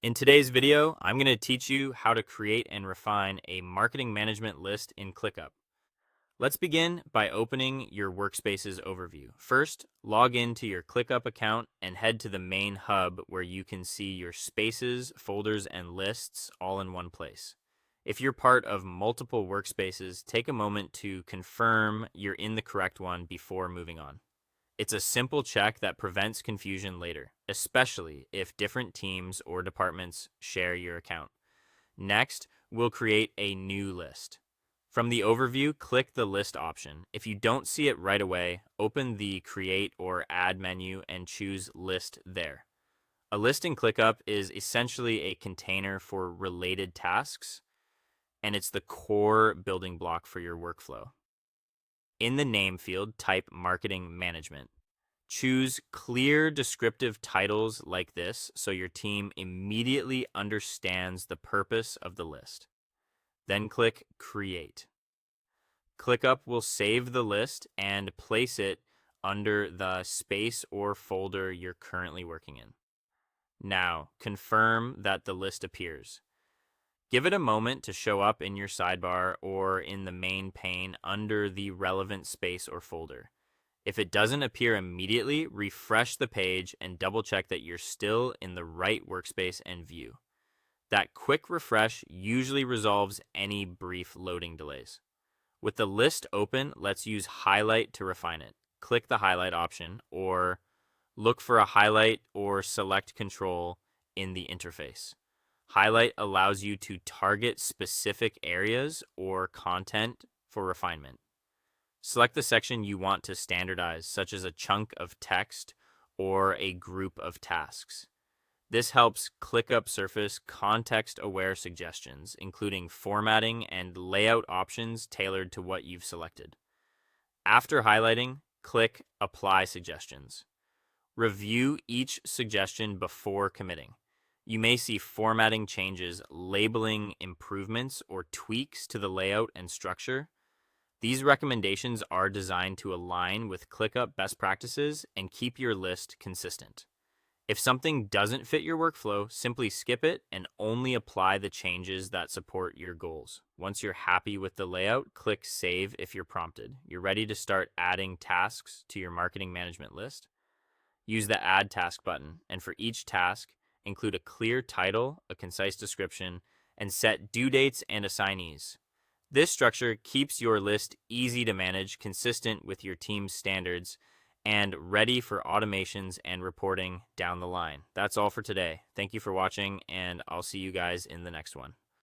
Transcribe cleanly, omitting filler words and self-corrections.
In today's video, I'm going to teach you how to create and refine a marketing management list in ClickUp. Let's begin by opening your Workspaces overview. First, log into your ClickUp account and head to the main hub where you can see your spaces, folders, and lists all in one place. If you're part of multiple workspaces, take a moment to confirm you're in the correct one before moving on. It's a simple check that prevents confusion later, especially if different teams or departments share your account. Next, we'll create a new list. From the overview, click the list option. If you don't see it right away, open the Create or Add menu and choose List there. A list in ClickUp is essentially a container for related tasks, and it's the core building block for your workflow. In the name field, type Marketing Management. Choose clear descriptive titles like this so your team immediately understands the purpose of the list. Then click Create. ClickUp will save the list and place it under the space or folder you're currently working in. Now, confirm that the list appears. Give it a moment to show up in your sidebar or in the main pane under the relevant space or folder. If it doesn't appear immediately, refresh the page and double check that you're still in the right workspace and view. That quick refresh usually resolves any brief loading delays. With the list open, let's use Highlight to refine it. Click the Highlight option or look for a highlight or select control in the interface. Highlight allows you to target specific areas or content for refinement. Select the section you want to standardize, such as a chunk of text or a group of tasks. This helps ClickUp surface context-aware suggestions, including formatting and layout options tailored to what you've selected. After highlighting, click Apply Suggestions. Review each suggestion before committing. You may see formatting changes, labeling improvements, or tweaks to the layout and structure. These recommendations are designed to align with ClickUp best practices and keep your list consistent. If something doesn't fit your workflow, simply skip it and only apply the changes that support your goals. Once you're happy with the layout, click Save if you're prompted. You're ready to start adding tasks to your marketing management list. Use the Add Task button, and for each task, include a clear title, a concise description, and set due dates and assignees. This structure keeps your list easy to manage, consistent with your team's standards, and ready for automations and reporting down the line. That's all for today. Thank you for watching, and I'll see you guys in the next one.